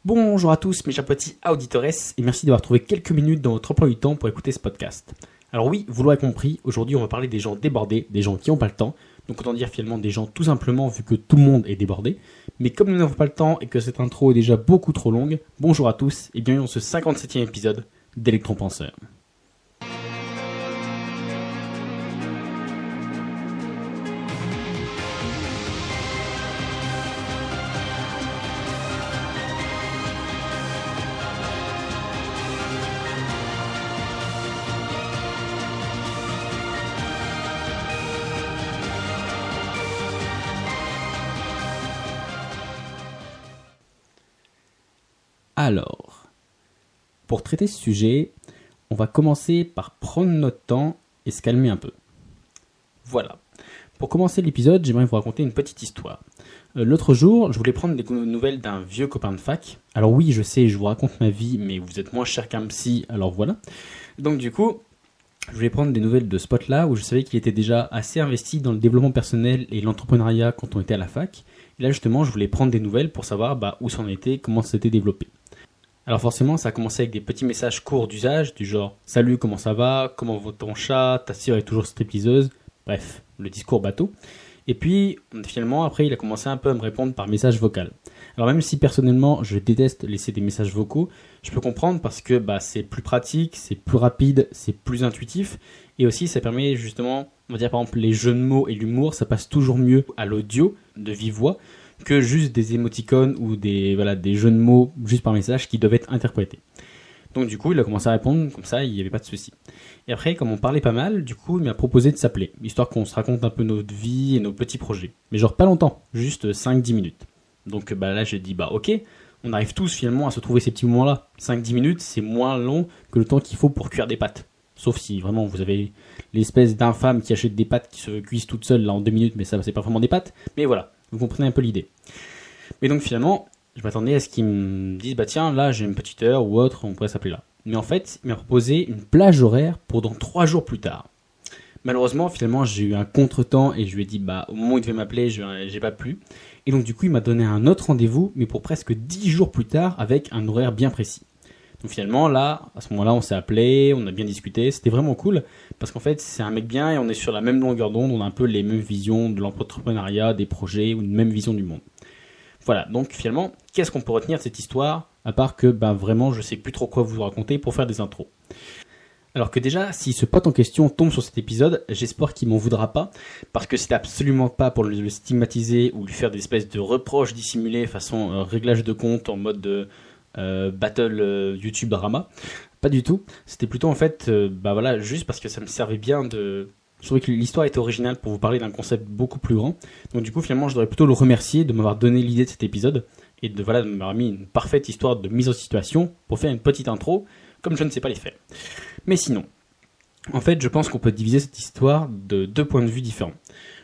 Bonjour à tous mes chers petits auditores et merci d'avoir trouvé quelques minutes dans votre emploi du temps pour écouter ce podcast. Alors oui, vous l'aurez compris, aujourd'hui on va parler des gens débordés, des gens qui n'ont pas le temps, donc autant dire finalement des gens tout simplement vu que tout le monde est débordé. Mais comme nous n'avons pas le temps et que cette intro est déjà beaucoup trop longue, bonjour à tous et bienvenue dans ce 57e épisode d'Electron-Penseur. Alors, pour traiter ce sujet, on va commencer par prendre notre temps et se calmer un peu. Voilà. Pour commencer l'épisode, j'aimerais vous raconter une petite histoire. L'autre jour, je voulais prendre des nouvelles d'un vieux copain de fac. Alors oui, je sais, je vous raconte ma vie, mais vous êtes moins cher qu'un psy, alors voilà. Donc du coup, je voulais prendre des nouvelles de ce pote-là, où je savais qu'il était déjà assez investi dans le développement personnel et l'entrepreneuriat quand on était à la fac. Et là justement, je voulais prendre des nouvelles pour savoir où ça en était, comment ça s'était développé. Alors forcément, ça a commencé avec des petits messages courts d'usage, du genre « Salut, comment ça va ? Comment va ton chat ? Ta sœur est toujours stripteaseuse ?» Bref, le discours bateau. Et puis, finalement, après, il a commencé un peu à me répondre par message vocal. Alors même si personnellement, je déteste laisser des messages vocaux, je peux comprendre parce que c'est plus pratique, c'est plus rapide, c'est plus intuitif. Et aussi, ça permet justement, on va dire par exemple, les jeux de mots et l'humour, ça passe toujours mieux à l'audio, de vive voix, que juste des émoticônes ou des jeux de mots juste par message qui doivent être interprétés. Donc du coup, il a commencé à répondre, comme ça, il n'y avait pas de souci. Et après, comme on parlait pas mal, du coup, il m'a proposé de s'appeler, histoire qu'on se raconte un peu notre vie et nos petits projets. Mais genre pas longtemps, juste 5-10 minutes. Donc là, j'ai dit, ok, on arrive tous finalement à se trouver ces petits moments-là. 5-10 minutes, c'est moins long que le temps qu'il faut pour cuire des pâtes. Sauf si vraiment vous avez l'espèce d'infâme qui achète des pâtes qui se cuisent toutes seules là en 2 minutes, mais ça, c'est pas vraiment des pâtes. Mais voilà. Vous comprenez un peu l'idée. Mais donc finalement, je m'attendais à ce qu'ils me disent tiens, là j'ai une petite heure ou autre, on pourrait s'appeler là. Mais en fait, il m'a proposé une plage horaire pour dans 3 jours plus tard. Malheureusement, finalement, j'ai eu un contretemps et je lui ai dit au moment où il devait m'appeler, j'ai pas pu. Et donc du coup, il m'a donné un autre rendez-vous, mais pour presque 10 jours plus tard, avec un horaire bien précis. Donc finalement, là, à ce moment-là, on s'est appelé, on a bien discuté, c'était vraiment cool, parce qu'en fait, c'est un mec bien et on est sur la même longueur d'onde, on a un peu les mêmes visions de l'entrepreneuriat, des projets, ou une même vision du monde. Voilà, donc finalement, qu'est-ce qu'on peut retenir de cette histoire, à part que vraiment, je sais plus trop quoi vous raconter pour faire des intros. Alors que déjà, si ce pote en question tombe sur cet épisode, j'espère qu'il m'en voudra pas, parce que c'est absolument pas pour le stigmatiser ou lui faire des espèces de reproches dissimulés façon réglage de compte en mode de battle YouTube drama, pas du tout. C'était plutôt en fait juste parce que ça me servait bien de... Je trouvais que l'histoire était originale pour vous parler d'un concept beaucoup plus grand. Donc du coup finalement je devrais plutôt le remercier de m'avoir donné l'idée de cet épisode et de m'avoir mis une parfaite histoire de mise en situation pour faire une petite intro comme je ne sais pas les faire. Mais sinon, en fait je pense qu'on peut diviser cette histoire de 2 points de vue différents.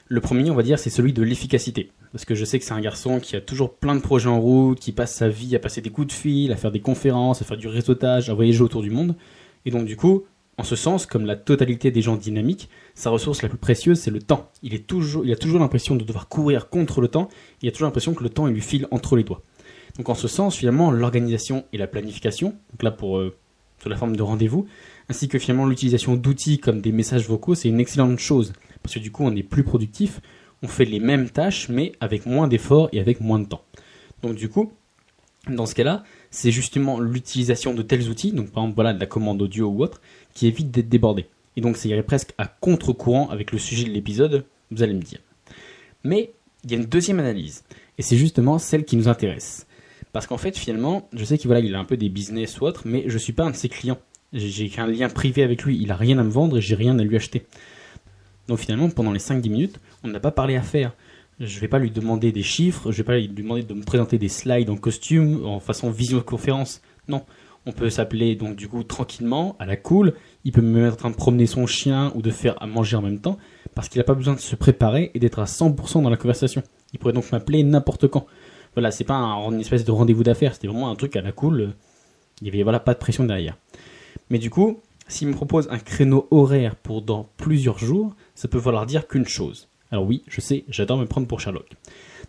Le premier, on va dire, c'est celui de l'efficacité. Parce que je sais que c'est un garçon qui a toujours plein de projets en route, qui passe sa vie à passer des coups de fil, à faire des conférences, à faire du réseautage, à voyager autour du monde. Et donc du coup, en ce sens, comme la totalité des gens dynamiques, sa ressource la plus précieuse, c'est le temps. Il a toujours l'impression de devoir courir contre le temps, il a toujours l'impression que le temps il lui file entre les doigts. Donc en ce sens, finalement, l'organisation et la planification, donc là pour sous la forme de rendez-vous, ainsi que finalement l'utilisation d'outils comme des messages vocaux, c'est une excellente chose. Parce que du coup, on est plus productif, on fait les mêmes tâches, mais avec moins d'efforts et avec moins de temps. Donc du coup, dans ce cas-là, c'est justement l'utilisation de tels outils, donc par exemple de la commande audio ou autre, qui évite d'être débordé. Et donc ça irait presque à contre-courant avec le sujet de l'épisode, vous allez me dire. Mais il y a une deuxième analyse, et c'est justement celle qui nous intéresse. Parce qu'en fait, finalement, je sais qu'il a un peu des business ou autre, mais je suis pas un de ses clients. J'ai qu'un lien privé avec lui, il a rien à me vendre et j'ai rien à lui acheter. Donc finalement, pendant les 5-10 minutes, on n'a pas parlé affaires. Je vais pas lui demander des chiffres, je vais pas lui demander de me présenter des slides en costume, en façon visioconférence. Non, on peut s'appeler donc du coup tranquillement, à la cool. Il peut me mettre en train de promener son chien ou de faire à manger en même temps, parce qu'il n'a pas besoin de se préparer et d'être à 100% dans la conversation. Il pourrait donc m'appeler n'importe quand. Voilà, c'est pas une espèce de rendez-vous d'affaires, c'était vraiment un truc à la cool. Il y avait pas de pression derrière. Mais du coup, s'il me propose un créneau horaire pour dans plusieurs jours, ça peut vouloir dire qu'une chose. Alors oui, je sais, j'adore me prendre pour Sherlock.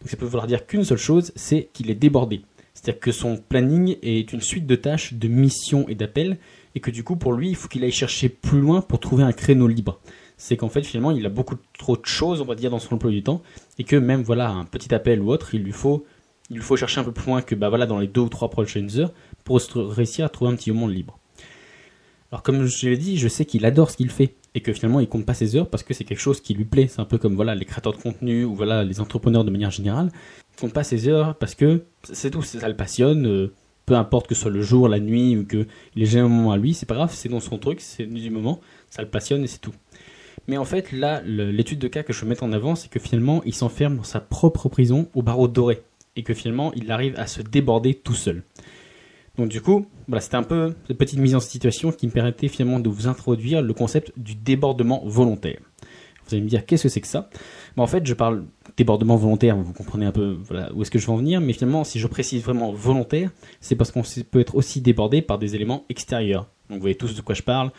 Donc ça peut vouloir dire qu'une seule chose, c'est qu'il est débordé. C'est-à-dire que son planning est une suite de tâches, de missions et d'appels, et que du coup, pour lui, il faut qu'il aille chercher plus loin pour trouver un créneau libre. C'est qu'en fait, finalement, il a beaucoup trop de choses, on va dire, dans son emploi du temps, et que même, voilà, un petit appel ou autre, il lui faut chercher un peu plus loin que, dans les 2 ou 3 prochaines heures, pour réussir à trouver un petit moment libre. Alors, comme je l'ai dit, je sais qu'il adore ce qu'il fait, et que finalement, il compte pas ses heures parce que c'est quelque chose qui lui plaît. C'est un peu comme, les créateurs de contenu, ou les entrepreneurs de manière générale. Il compte pas ses heures parce que c'est tout, ça le passionne, peu importe que ce soit le jour, la nuit, ou qu'il ait jamais un moment à lui, c'est pas grave, c'est dans son truc, c'est du moment, ça le passionne et c'est tout. Mais en fait, là, l'étude de cas que je veux mettre en avant, c'est que finalement, il s'enferme dans sa propre prison au barreau doré. Et que finalement, il arrive à se déborder tout seul. Donc du coup, c'était un peu cette petite mise en situation qui me permettait finalement de vous introduire le concept du débordement volontaire. Vous allez me dire, qu'est-ce que c'est que ça ? En fait, je parle débordement volontaire, vous comprenez un peu où est-ce que je veux en venir, mais finalement, si je précise vraiment volontaire, c'est parce qu'on peut être aussi débordé par des éléments extérieurs. Donc vous voyez tous de quoi je parle.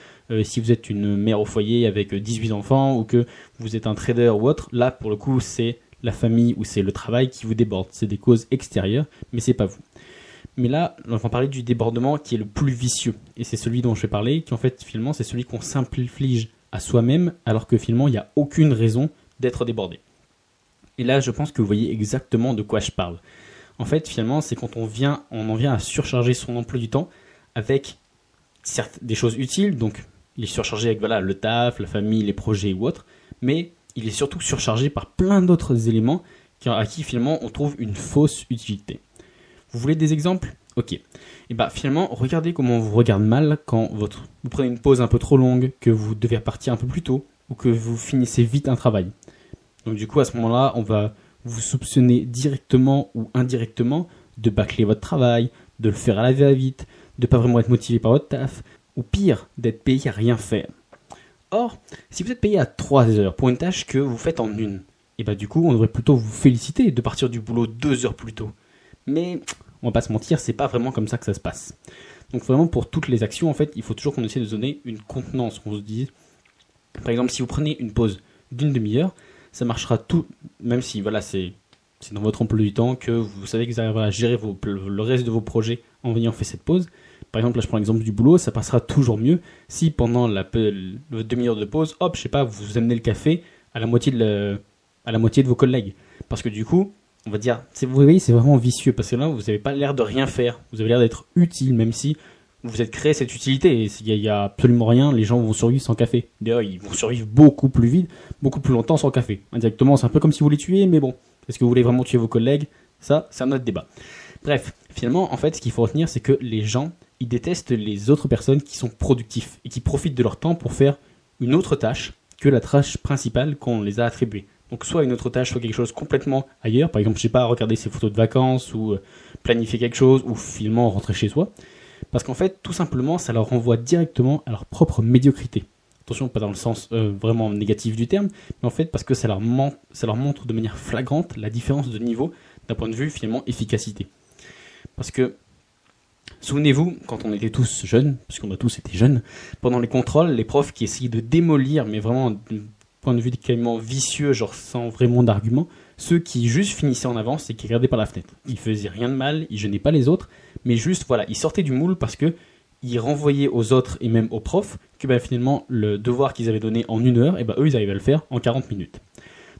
Si vous êtes une mère au foyer avec 18 enfants ou que vous êtes un trader ou autre, là pour le coup c'est la famille ou c'est le travail qui vous déborde. C'est des causes extérieures, mais c'est pas vous. Mais là, on va parler du débordement qui est le plus vicieux. Et c'est celui dont je vais parler, qui en fait finalement c'est celui qu'on s'inflige à soi-même alors que finalement il n'y a aucune raison d'être débordé. Et là je pense que vous voyez exactement de quoi je parle. En fait finalement c'est quand on en vient à surcharger son emploi du temps avec certes des choses utiles, donc il est surchargé avec le taf, la famille, les projets ou autres, mais il est surtout surchargé par plein d'autres éléments à qui finalement on trouve une fausse utilité. Vous voulez des exemples ? Ok. Et finalement, regardez comment on vous regarde mal quand vous prenez une pause un peu trop longue, que vous devez repartir un peu plus tôt, ou que vous finissez vite un travail. Donc du coup, à ce moment-là, on va vous soupçonner directement ou indirectement de bâcler votre travail, de le faire à la va-vite, de pas vraiment être motivé par votre taf, ou pire, d'être payé à rien faire. Or, si vous êtes payé à 3 heures pour une tâche que vous faites en une, et du coup, on devrait plutôt vous féliciter de partir du boulot 2 heures plus tôt. Mais, on va pas se mentir, c'est pas vraiment comme ça que ça se passe. Donc vraiment, pour toutes les actions, en fait, il faut toujours qu'on essaie de donner une contenance. On se dit, par exemple, si vous prenez une pause d'une demi-heure, ça marchera tout, même si, c'est dans votre emploi du temps que vous savez que vous arriverez à gérer le reste de vos projets en ayant fait cette pause. Par exemple, là je prends l'exemple du boulot, ça passera toujours mieux si pendant la demi-heure de pause, vous amenez le café à la moitié de vos collègues. Parce que du coup, on va dire, vous voyez, c'est vraiment vicieux, parce que là, vous n'avez pas l'air de rien faire, vous avez l'air d'être utile, même si vous êtes créé cette utilité, et il n'y a absolument rien, les gens vont survivre sans café. D'ailleurs, ils vont survivre beaucoup plus vite, beaucoup plus longtemps sans café. Indirectement, c'est un peu comme si vous les tuiez, mais bon, est-ce que vous voulez vraiment tuer vos collègues ? Ça, c'est un autre débat. Bref, finalement, en fait, ce qu'il faut retenir, c'est que les gens, ils détestent les autres personnes qui sont productifs et qui profitent de leur temps pour faire une autre tâche que la tâche principale qu'on les a attribuées. Donc soit une autre tâche, soit quelque chose complètement ailleurs, par exemple, regarder ses photos de vacances ou planifier quelque chose ou finalement rentrer chez soi. Parce qu'en fait, tout simplement, ça leur renvoie directement à leur propre médiocrité. Attention, pas dans le sens vraiment négatif du terme, mais en fait parce que ça leur montre de manière flagrante la différence de niveau d'un point de vue finalement efficacité. Parce que, souvenez-vous, quand on était tous jeunes, parce qu'on a tous été jeunes, pendant les contrôles, les profs qui essayaient de démolir, mais vraiment d'un point de vue carrément vicieux, genre sans vraiment d'argument, ceux qui juste finissaient en avance et qui regardaient par la fenêtre. Ils faisaient rien de mal, ils gênaient pas les autres, mais juste, ils sortaient du moule parce que ils renvoyaient aux autres et même aux profs que finalement le devoir qu'ils avaient donné en 1 heure, eux ils arrivaient à le faire en 40 minutes.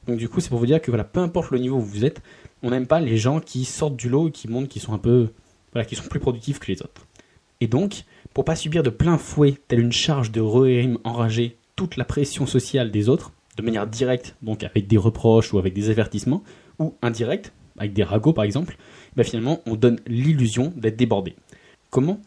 Donc du coup c'est pour vous dire que peu importe le niveau où vous êtes, on n'aime pas les gens qui sortent du lot et qui montrent qu'ils sont qui sont plus productifs que les autres. Et donc, pour pas subir de plein fouet, telle une charge de régime enragé, toute la pression sociale des autres, de manière directe, donc avec des reproches ou avec des avertissements, ou indirecte, avec des ragots par exemple, finalement on donne l'illusion d'être débordé. Comment ?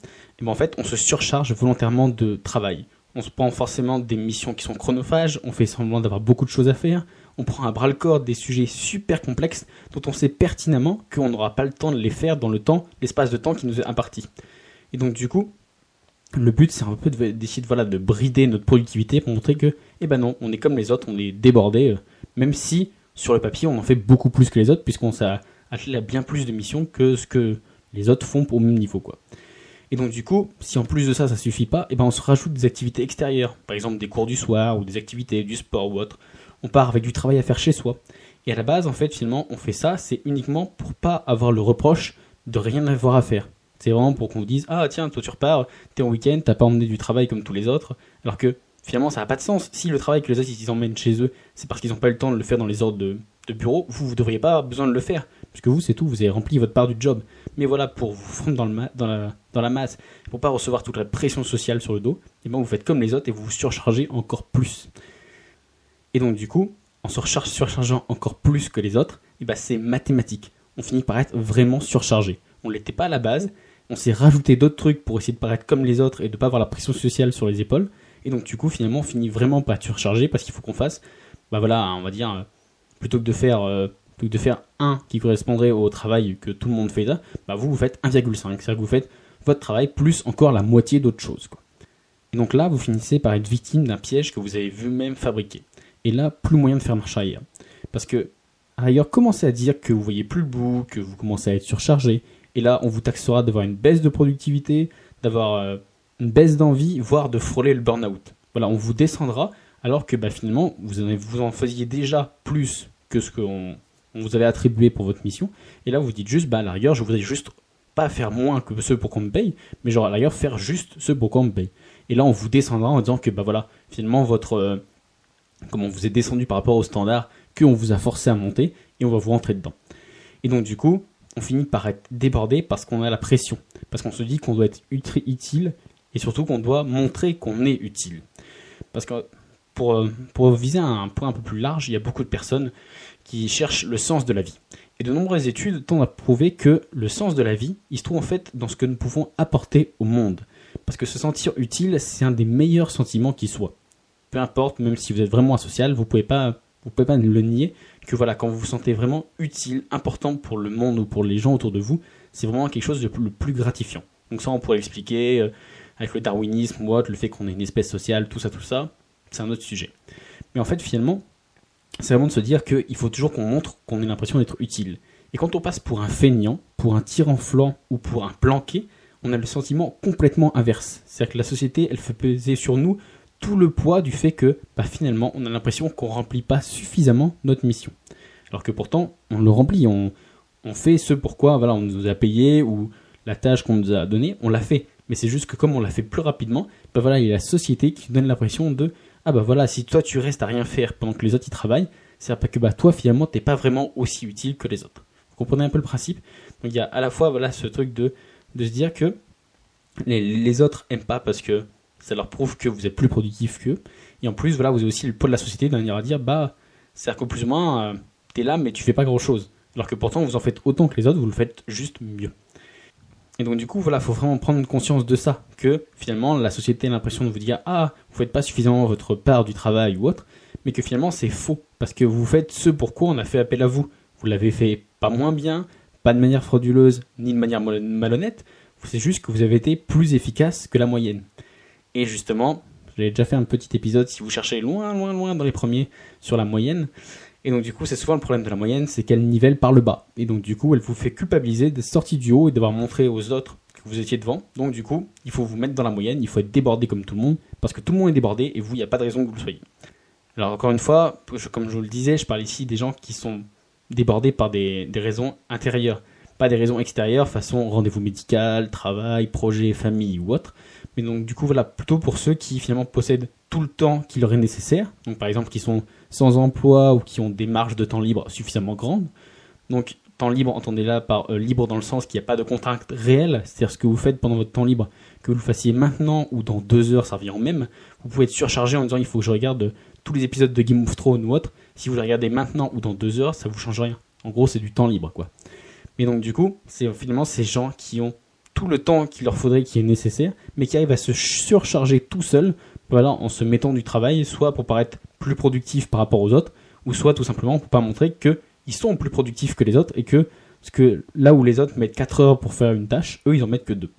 En fait, on se surcharge volontairement de travail. On se prend forcément des missions qui sont chronophages, on fait semblant d'avoir beaucoup de choses à faire, on prend à bras-le-corps des sujets super complexes dont on sait pertinemment qu'on n'aura pas le temps de les faire dans l'espace de temps qui nous est imparti. Et donc du coup, le but c'est un peu d'essayer de brider notre productivité pour montrer que, non, on est comme les autres, on est débordé, même si sur le papier on en fait beaucoup plus que les autres puisqu'on s'est attelé à bien plus de missions que ce que les autres font au même niveau, quoi. Et donc du coup, si en plus de ça, ça suffit pas, on se rajoute des activités extérieures, par exemple des cours du soir ou des activités du sport ou autre. On part avec du travail à faire chez soi. Et à la base, en fait, finalement, on fait ça, c'est uniquement pour pas avoir le reproche de rien avoir à faire. C'est vraiment pour qu'on vous dise, ah tiens, toi tu repars, t'es en week-end, t'as pas emmené du travail comme tous les autres, alors que finalement ça n'a pas de sens. Si le travail que les autres ils emmènent chez eux, c'est parce qu'ils n'ont pas eu le temps de le faire dans les ordres de bureau, vous devriez pas avoir besoin de le faire, puisque vous c'est tout, vous avez rempli votre part du job. Mais voilà, pour vous fondre dans la masse, pour pas recevoir toute la pression sociale sur le dos, et ben vous faites comme les autres et vous vous surchargez encore plus. Et donc du coup, en se surchargeant encore plus que les autres, et ben c'est mathématique. On finit par être vraiment surchargé. On l'était pas à la base, on s'est rajouté d'autres trucs pour essayer de paraître comme les autres et de pas avoir la pression sociale sur les épaules. Et donc du coup, finalement, on finit vraiment par être surchargé parce qu'il faut qu'on fasse, bah voilà, on va dire, plutôt que de faire 1 qui correspondrait au travail que tout le monde fait là, bah vous faites 1,5. C'est-à-dire que vous faites votre travail plus encore la moitié d'autres choses, quoi. Et donc là, vous finissez par être victime d'un piège que vous avez vous-même fabriqué. Et là, plus moyen de faire marche arrière. Parce que, ailleurs, commencez à dire que vous voyez plus le bout, que vous commencez à être surchargé. Et là, on vous taxera d'avoir une baisse de productivité, d'avoir une baisse d'envie, voire de frôler le burn-out. Voilà, on vous descendra, alors que finalement, vous en faisiez déjà plus que ce qu'on vous avait attribué pour votre mission. Et là, vous dites juste, à la rigueur, je voudrais juste pas faire moins que ceux pour qu'on me paye, mais genre à la rigueur, faire juste ceux pour qu'on me paye. Et là, on vous descendra en disant que, voilà, finalement, comme on vous est descendu par rapport au standard, qu'on vous a forcé à monter, et on va vous rentrer dedans. Et donc, du coup, on finit par être débordé parce qu'on a la pression. Parce qu'on se dit qu'on doit être utile, et surtout qu'on doit montrer qu'on est utile. Parce que pour viser un point un peu plus large, il y a beaucoup de personnes qui cherchent le sens de la vie. Et de nombreuses études tendent à prouver que le sens de la vie, il se trouve en fait dans ce que nous pouvons apporter au monde. Parce que se sentir utile, c'est un des meilleurs sentiments qui soit. Peu importe, même si vous êtes vraiment asocial, vous pouvez pas le nier, que voilà, quand vous vous sentez vraiment utile, important pour le monde ou pour les gens autour de vous, c'est vraiment quelque chose de le plus gratifiant. Donc ça, on pourrait l'expliquer avec le darwinisme ou autre, le fait qu'on est une espèce sociale, tout ça, c'est un autre sujet. Mais en fait, finalement, c'est vraiment de se dire qu'il faut toujours qu'on montre qu'on ait l'impression d'être utile. Et quand on passe pour un feignant, pour un tir en flanc ou pour un planqué, on a le sentiment complètement inverse. C'est-à-dire que la société, elle fait peser sur nous tout le poids du fait que finalement, on a l'impression qu'on ne remplit pas suffisamment notre mission. Alors que pourtant, on le remplit, on fait ce pourquoi on nous a payé ou la tâche qu'on nous a donnée, on l'a fait. Mais c'est juste que comme on l'a fait plus rapidement, il y a la société qui nous donne l'impression de si toi tu restes à rien faire pendant que les autres y travaillent, c'est pas que toi finalement t'es pas vraiment aussi utile que les autres. Vous comprenez un peu le principe? Donc il y a à la fois ce truc de se dire que les autres aiment pas parce que ça leur prouve que vous êtes plus productif qu'eux, et en plus vous avez aussi le poids de la société de venir à dire c'est-à-dire qu'au plus ou moins t'es là mais tu fais pas grand chose, alors que pourtant vous en faites autant que les autres, vous le faites juste mieux. Et donc du coup, faut vraiment prendre conscience de ça, que finalement la société a l'impression de vous dire vous faites pas suffisamment votre part du travail ou autre, mais que finalement c'est faux, parce que vous faites ce pourquoi on a fait appel à vous. Vous l'avez fait pas moins bien, pas de manière frauduleuse, ni de manière malhonnête, c'est juste que vous avez été plus efficace que la moyenne. Et justement, j'avais déjà fait un petit épisode, si vous cherchez loin dans les premiers, sur la moyenne. Et donc du coup, c'est souvent le problème de la moyenne, c'est qu'elle nivelle par le bas. Et donc du coup, elle vous fait culpabiliser d'être sorti du haut et d'avoir montré aux autres que vous étiez devant. Donc du coup, il faut vous mettre dans la moyenne, il faut être débordé comme tout le monde, parce que tout le monde est débordé et vous, il n'y a pas de raison que vous le soyez. Alors encore une fois, comme je vous le disais, je parle ici des gens qui sont débordés par des raisons intérieures. Pas des raisons extérieures, façon rendez-vous médical, travail, projet, famille ou autre. Mais donc du coup, plutôt pour ceux qui finalement possèdent tout le temps qui leur est nécessaire. Donc par exemple, qui sont sans emploi ou qui ont des marges de temps libre suffisamment grandes. Donc temps libre, entendez là par libre dans le sens qu'il n'y a pas de contrainte réelle, c'est-à-dire ce que vous faites pendant votre temps libre, que vous le fassiez maintenant ou dans 2 heures, ça revient au même. Vous pouvez être surchargé en disant il faut que je regarde tous les épisodes de Game of Thrones ou autre. Si vous les regardez maintenant ou dans 2 heures, ça vous change rien. En gros, c'est du temps libre, quoi. Mais donc du coup, c'est finalement ces gens qui ont tout le temps qu'il leur faudrait, qui est nécessaire, mais qui arrivent à se surcharger tout seuls, en se mettant du travail, soit pour paraître plus productifs par rapport aux autres, ou soit tout simplement pour pas montrer qu'ils sont plus productifs que les autres, et parce que là où les autres mettent 4 heures pour faire une tâche, eux ils en mettent que 2.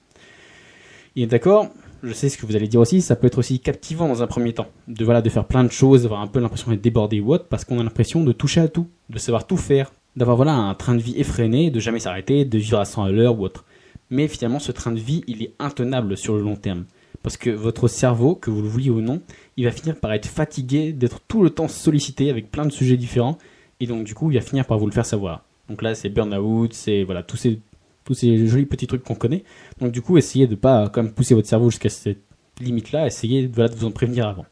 Et d'accord, je sais ce que vous allez dire aussi, ça peut être aussi captivant dans un premier temps, de faire plein de choses, d'avoir un peu l'impression d'être débordé ou autre, parce qu'on a l'impression de toucher à tout, de savoir tout faire, d'avoir un train de vie effréné, de jamais s'arrêter, de vivre à 100 à l'heure ou autre. Mais finalement, ce train de vie, il est intenable sur le long terme. Parce que votre cerveau, que vous le vouliez ou non, il va finir par être fatigué, d'être tout le temps sollicité avec plein de sujets différents. Et donc, du coup, il va finir par vous le faire savoir. Donc là, c'est burn-out, c'est tous tous ces jolis petits trucs qu'on connaît. Donc du coup, essayez de pas quand même pousser votre cerveau jusqu'à cette limite-là, essayez de vous en prévenir avant.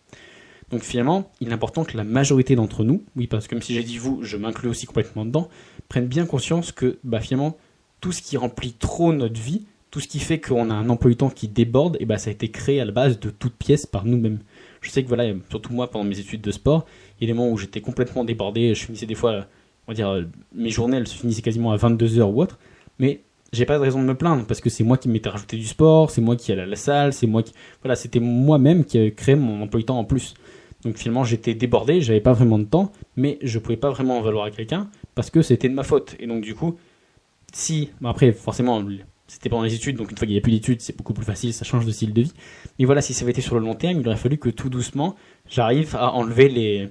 Donc finalement, il est important que la majorité d'entre nous, oui, parce que comme si j'ai dit vous, je m'inclus aussi complètement dedans, prennent bien conscience que finalement, tout ce qui remplit trop notre vie, tout ce qui fait qu'on a un emploi du temps qui déborde, et ça a été créé à la base de toutes pièces par nous-mêmes. Je sais que voilà, surtout moi, pendant mes études de sport, il y a des moments où j'étais complètement débordé, je finissais des fois, on va dire, mes journées, elles se finissaient quasiment à 22h ou autre, mais j'ai pas de raison de me plaindre, parce que c'est moi qui m'étais rajouté du sport, c'est moi qui allais à la salle, c'est moi qui... Voilà, c'était moi-même qui avait créé mon emploi du temps en plus. Donc finalement, j'étais débordé, j'avais pas vraiment de temps, mais je pouvais pas vraiment en valoir à quelqu'un, parce que c'était de ma faute. Et donc du coup, si... après, forcément, c'était pendant les études, donc une fois qu'il n'y a plus d'études, c'est beaucoup plus facile, ça change de style de vie. Mais voilà, si ça avait été sur le long terme, il aurait fallu que tout doucement, j'arrive à enlever les...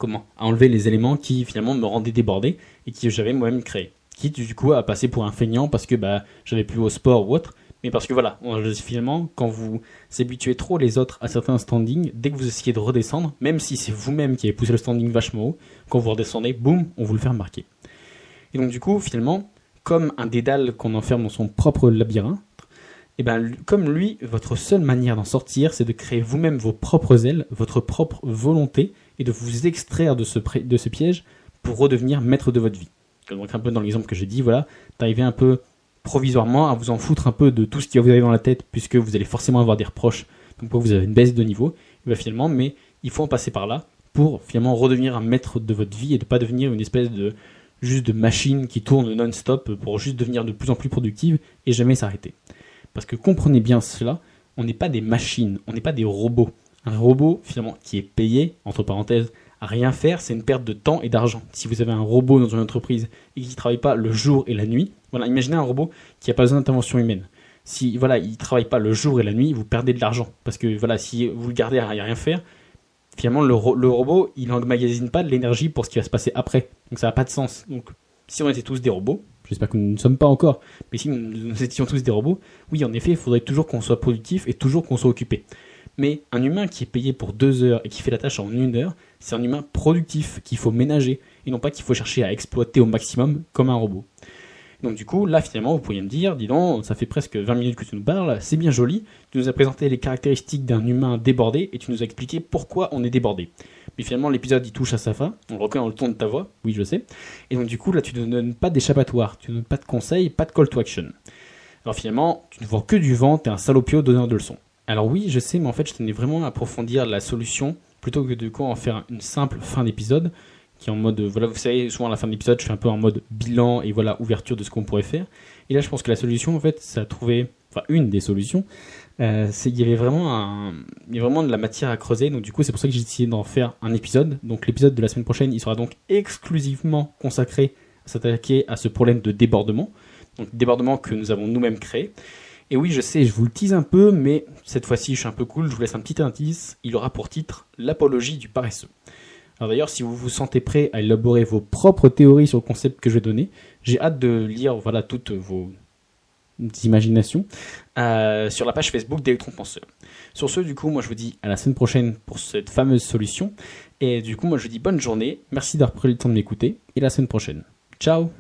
à enlever les éléments qui finalement me rendaient débordé, et que j'avais moi-même créé. Quitte du coup à passer pour un feignant parce que j'avais plus au sport ou autre, mais parce que voilà, finalement, quand vous habituez trop les autres à certains standings, dès que vous essayez de redescendre, même si c'est vous-même qui avez poussé le standing vachement haut, quand vous redescendez, boum, on vous le fait remarquer. Et donc du coup, finalement, comme un dédale qu'on enferme dans son propre labyrinthe, comme lui, votre seule manière d'en sortir, c'est de créer vous-même vos propres ailes, votre propre volonté, et de vous extraire de ce piège pour redevenir maître de votre vie. Donc un peu dans l'exemple que j'ai dit, voilà, d'arriver un peu provisoirement à vous en foutre un peu de tout ce qui va vous arriver dans la tête, puisque vous allez forcément avoir des reproches, donc vous avez une baisse de niveau, finalement, mais il faut en passer par là pour finalement redevenir un maître de votre vie et de pas devenir une espèce de juste de machine qui tourne non-stop pour juste devenir de plus en plus productive et jamais s'arrêter. Parce que comprenez bien cela, on n'est pas des machines, on n'est pas des robots. Un robot finalement qui est payé, entre parenthèses, à rien faire, c'est une perte de temps et d'argent. Si vous avez un robot dans une entreprise et qui ne travaille pas le jour et la nuit, voilà, imaginez un robot qui n'a pas besoin d'intervention humaine. Si il ne travaille pas le jour et la nuit, vous perdez de l'argent. Parce que voilà, si vous le gardez à rien faire, finalement le robot, il n'emmagasine pas de l'énergie pour ce qui va se passer après. Donc ça n'a pas de sens. Donc si on était tous des robots, j'espère que nous ne sommes pas encore, mais si nous étions tous des robots, oui, en effet, il faudrait toujours qu'on soit productif et toujours qu'on soit occupé. Mais un humain qui est payé pour 2 heures et qui fait la tâche en 1 heure, c'est un humain productif qu'il faut ménager et non pas qu'il faut chercher à exploiter au maximum comme un robot. Donc du coup, là finalement, vous pourriez me dire, dis donc, ça fait presque 20 minutes que tu nous parles, c'est bien joli, tu nous as présenté les caractéristiques d'un humain débordé et tu nous as expliqué pourquoi on est débordé. Mais finalement, l'épisode il touche à sa fin, on le reconnaît dans le ton de ta voix, oui je sais, et donc du coup, là tu ne donnes pas d'échappatoire, tu ne donnes pas de conseils, pas de call to action. Alors finalement, tu ne vends que du vent, t'es un salopio donneur de leçons. Alors oui, je sais, mais en fait, je tenais vraiment à approfondir la solution, plutôt que de quoi en faire une simple fin d'épisode, qui est en mode, voilà, vous savez, souvent à la fin de l'épisode, je fais un peu en mode bilan et voilà, ouverture de ce qu'on pourrait faire. Et là, je pense que la solution, en fait, ça a trouvé, une des solutions, c'est qu'il y avait vraiment de la matière à creuser, donc du coup, c'est pour ça que j'ai décidé d'en faire un épisode. Donc l'épisode de la semaine prochaine, il sera donc exclusivement consacré à s'attaquer à ce problème de débordement, donc débordement que nous avons nous-mêmes créé. Et oui, je sais, je vous le tease un peu, mais cette fois-ci, je suis un peu cool, je vous laisse un petit indice. Il aura pour titre « L'apologie du paresseux ». Alors d'ailleurs, si vous vous sentez prêt à élaborer vos propres théories sur le concept que je vais donner, j'ai hâte de lire toutes vos imaginations sur la page Facebook d'Electron Penseur. Sur ce, du coup, moi je vous dis à la semaine prochaine pour cette fameuse solution. Et du coup, moi je vous dis bonne journée, merci d'avoir pris le temps de m'écouter, et à la semaine prochaine. Ciao!